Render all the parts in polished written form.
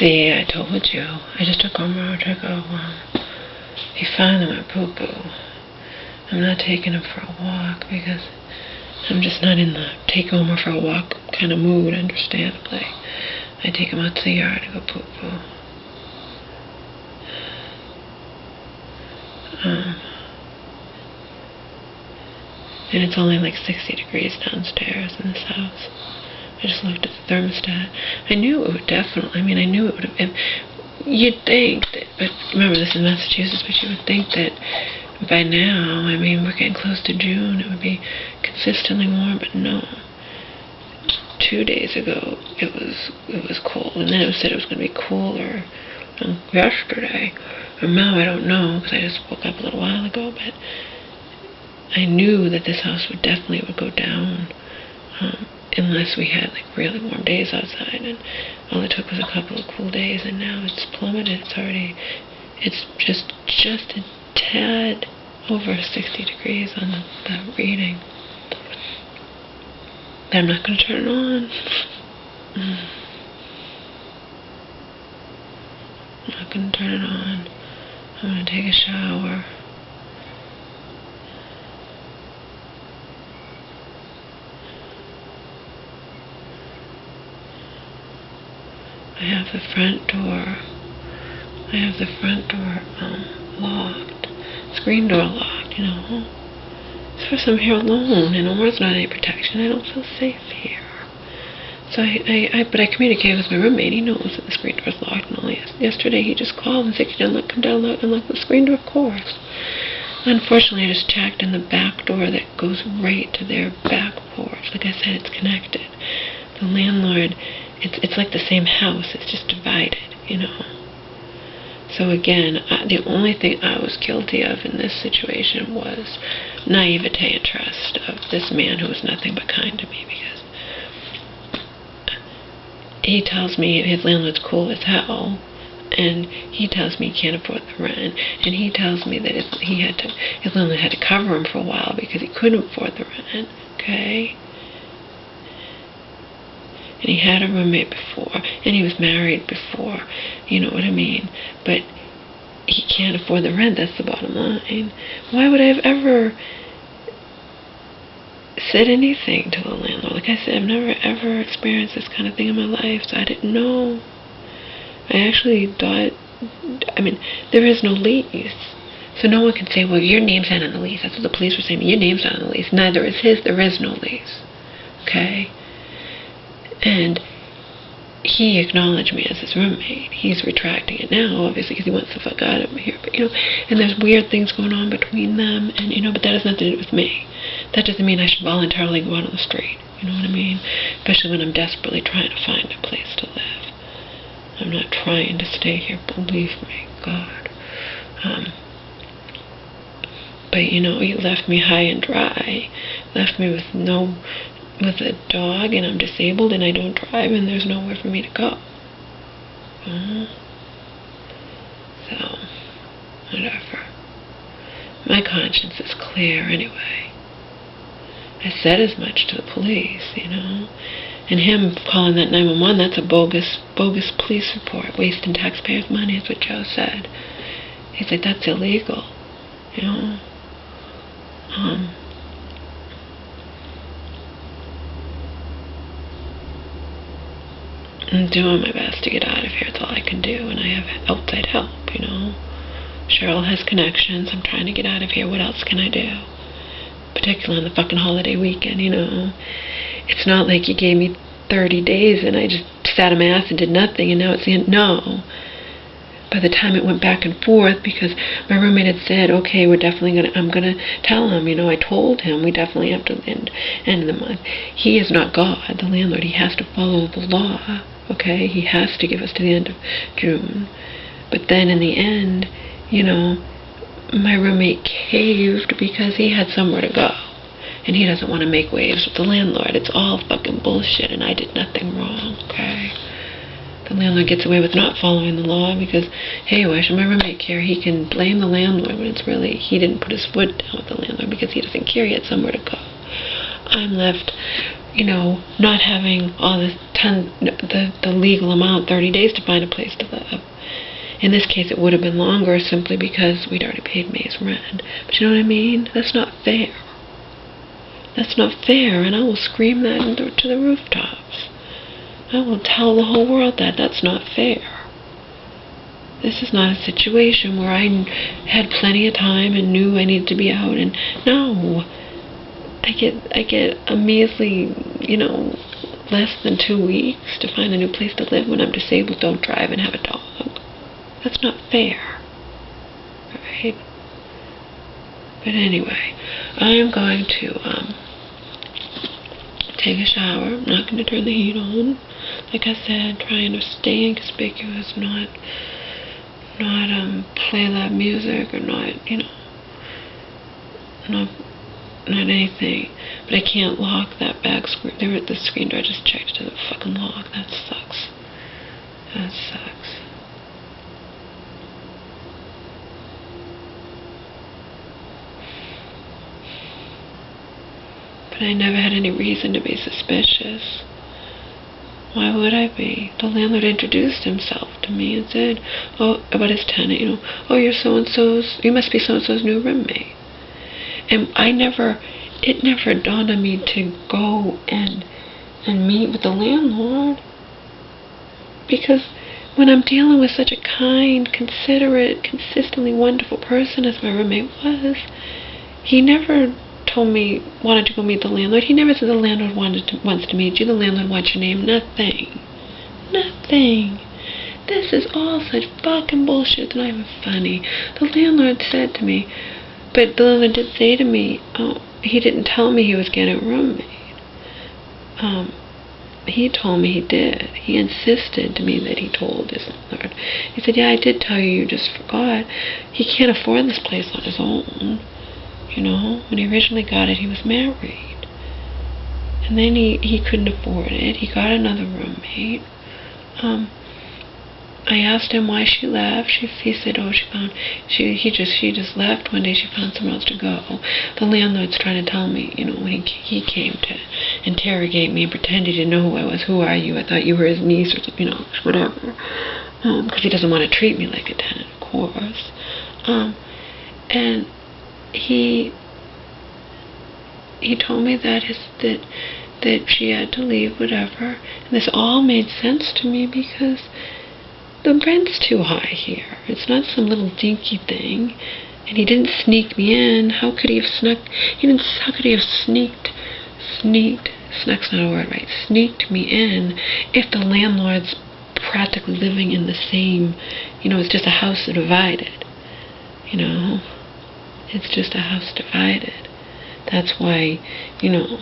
See, I told you. I just took Omar to go, he finally went poo-poo. I'm not taking him for a walk because I'm just not in the take Omar for a walk kind of mood, understandably. I take him out to the yard to go poo-poo. And it's only like 60 degrees downstairs in this house. I just looked at the thermostat. I knew it would definitely, I knew it would have, you'd think that, but remember this is Massachusetts, but you would think that by now, we're getting close to June, it would be consistently warm, but no. 2 days ago, it was cold, and then it said it was going to be cooler yesterday. And now I don't know, because I just woke up a little while ago, but I knew that this house would go down, unless we had like really warm days outside, and all it took was a couple of cool days, and now it's plummeted. It's just a tad over 60 degrees on the reading. I'm not going to turn it on. I'm not going to turn it on. I'm going to take a shower. I have the front door locked. Screen door locked, It's first I'm here alone, and Omar's not any protection. I don't feel safe here. So but I communicated with my roommate. He knows that the screen door's locked, and all yesterday he just called and said, "Can you come down and unlock the screen door?" Of course. Unfortunately, I just checked, and the back door that goes right to their back porch, like I said, it's connected. The landlord, it's like the same house, it's just divided, So again, the only thing I was guilty of in this situation was naivete and trust of this man who was nothing but kind to me, because he tells me his landlord's cool as hell, and he tells me he can't afford the rent, and he tells me that his landlord had to cover him for a while because he couldn't afford the rent, okay? And he had a roommate before, and he was married before, you know what I mean? But he can't afford the rent, that's the bottom line. Why would I have ever said anything to the landlord? Like I said, I've never ever experienced this kind of thing in my life, so I didn't know. I actually thought, there is no lease. So no one can say, well, your name's not on the lease. That's what the police were saying. Your name's not on the lease. Neither is his. There is no lease. Okay? And he acknowledged me as his roommate. He's retracting it now, obviously, because he wants the fuck out of here. But, and there's weird things going on between them, and, but that has nothing to do with me. That doesn't mean I should voluntarily go out on the street. You know what I mean? Especially when I'm desperately trying to find a place to live. I'm not trying to stay here, believe me, God. But, he left me high and dry. Left me with a dog, and I'm disabled, and I don't drive, and there's nowhere for me to go. So, whatever. My conscience is clear anyway. I said as much to the police, And him calling that 911, that's a bogus police report, wasting taxpayers' money, is what Joe said. He's like, that's illegal, I'm doing my best to get out of here. It's all I can do, and I have outside help, Cheryl has connections. I'm trying to get out of here. What else can I do? Particularly on the fucking holiday weekend, It's not like you gave me 30 days and I just sat on my ass and did nothing, and now it's the end. No. By the time it went back and forth, because my roommate had said, okay, I'm gonna tell him, I told him we definitely have to end of the month. He is not God, the landlord. He has to follow the law, okay? He has to give us to the end of June. But then in the end, my roommate caved because he had somewhere to go. And he doesn't want to make waves with the landlord. It's all fucking bullshit, and I did nothing wrong, okay? The landlord gets away with not following the law because, hey, why should my roommate care? He can blame the landlord when it's really he didn't put his foot down with the landlord because he doesn't care. He had somewhere to go. I'm left you know, not having all this the legal amount, 30 days to find a place to live. In this case, it would have been longer simply because we'd already paid May's rent. But you know what I mean? That's not fair. That's not fair, and I will scream that to the rooftops. I will tell the whole world that that's not fair. This is not a situation where I had plenty of time and knew I needed to be out, and no. I get a measly, you know, less than 2 weeks to find a new place to live when I'm disabled, don't drive, and have a dog. That's not fair. Right? But anyway, I am going to take a shower. I'm not going to turn the heat on. Like I said, trying to stay inconspicuous, not play loud music, or not, you know, not anything. But I can't lock that back screen. There at the screen door. I just checked. It doesn't fucking lock. That sucks. That sucks. But I never had any reason to be suspicious. Why would I be? The landlord introduced himself to me and said, oh, about his tenant, you know, oh, you're so-and-so's, you must be so-and-so's new roommate. And it never dawned on me to go and meet with the landlord. Because when I'm dealing with such a kind, considerate, consistently wonderful person as my roommate was, he never wanted to go meet the landlord. He never said the landlord wants to meet you. The landlord wants your name. Nothing. Nothing. This is all such fucking bullshit. It's not even funny. The landlord said to me, but the landlord did say to me, oh, he didn't tell me he was getting a roommate. He told me he did. He insisted to me that he told his landlord. He said, yeah, I did tell you, you just forgot. He can't afford this place on his own. You know, when he originally got it, he was married. And then he couldn't afford it. He got another roommate. I asked him why she left. He said, oh, she just left one day. She found somewhere else to go. The landlord's trying to tell me, you know, when he came to interrogate me and pretend he didn't know who I was. Who are you? I thought you were his niece or something, you know, whatever. Because he doesn't want to treat me like a tenant, of course. And he told me that she had to leave, whatever. And this all made sense to me because the rent's too high here. It's not some little dinky thing. And he didn't sneak me in. How could he have how could he have snuck's not a word, right? Sneaked me in if the landlord's practically living in the same, you know, it's just a house divided. You know? It's just a house divided. That's why, you know,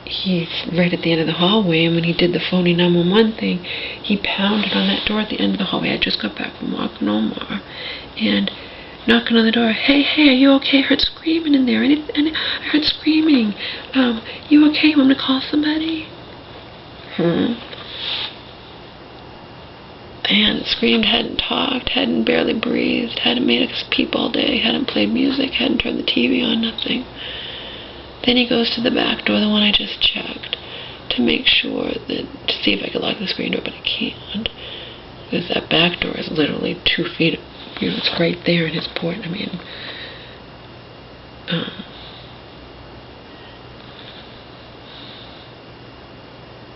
he's right at the end of the hallway, and when he did the phony 911 thing, he pounded on that door at the end of the hallway. I just got back from walking Omar, and knocking on the door. Hey, are you okay? I heard screaming in there. And I heard screaming. You okay? You want me to call somebody? I hadn't screamed, hadn't talked, hadn't barely breathed, hadn't made a peep all day, hadn't played music, hadn't turned the TV on, nothing. Then he goes to the back door, the one I just checked, to make sure to see if I could lock the screen door, but I can't. Because that back door is literally 2 feet, you know, it's right there in his port. I mean,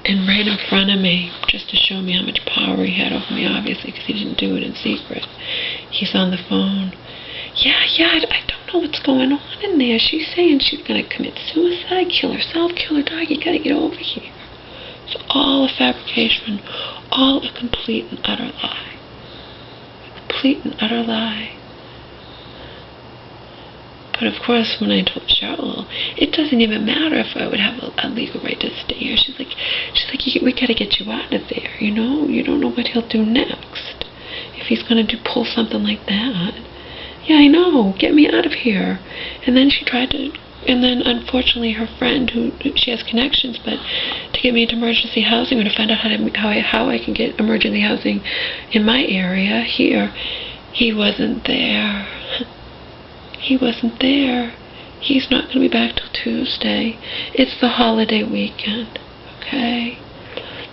and right in front of me, just to show me how much power he had over me, obviously, because he didn't do it in secret, he's on the phone. Yeah, I don't know what's going on in there. She's saying she's going to commit suicide, kill herself, kill her dog. You got to get over here. It's all a fabrication, all a complete and utter lie. A complete and utter lie. But of course, when I told Cheryl, it doesn't even matter if I would have a legal right to stay here. She's like, we got to get you out of there. You know, you don't know what he'll do next. If he's going to pull something like that. Yeah, I know. Get me out of here. And then she tried to, and then unfortunately her friend, who she has connections, but to get me into emergency housing or to find out how I can get emergency housing in my area here, he wasn't there. He wasn't there. He's not going to be back till Tuesday. It's the holiday weekend, okay?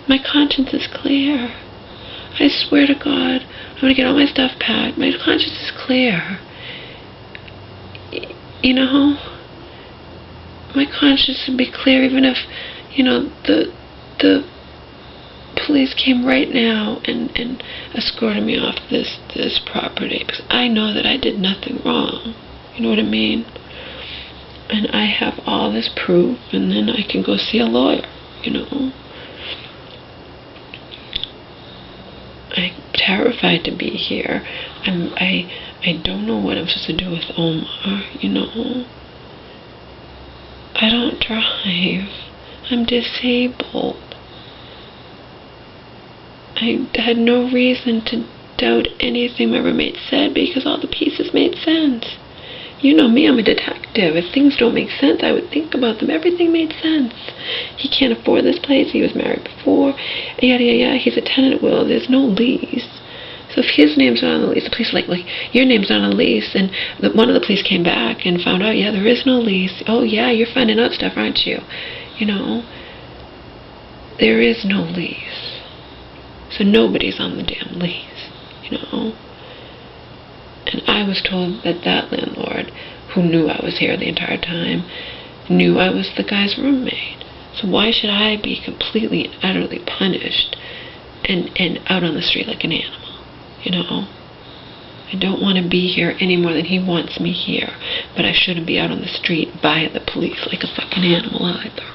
My conscience is clear. I swear to God, I'm going to get all my stuff packed. My conscience is clear. You know, my conscience would be clear even if, you know, the police came right now and escorted me off this property, because I know that I did nothing wrong. You know what I mean? And I have all this proof, and then I can go see a lawyer, you know. I'm terrified to be here. I don't know what I'm supposed to do with Omar, you know. I don't drive. I'm disabled. I had no reason to doubt anything my roommate said because all the pieces made sense. You know me, I'm a detective. If things don't make sense, I would think about them. Everything made sense. He can't afford this place. He was married before. Yada, yada, yada. He's a tenant at will. There's no lease. So if his name's not on the lease, the police are like, your name's not on the lease. And one of the police came back and found out, yeah, there is no lease. Oh, yeah, you're finding out stuff, aren't you? You know, there is no lease. So nobody's on the damn lease, you know. And I was told that that landlord, who knew I was here the entire time, knew I was the guy's roommate. So why should I be completely and utterly punished and out on the street like an animal? You know? I don't want to be here any more than he wants me here. But I shouldn't be out on the street by the police like a fucking animal either.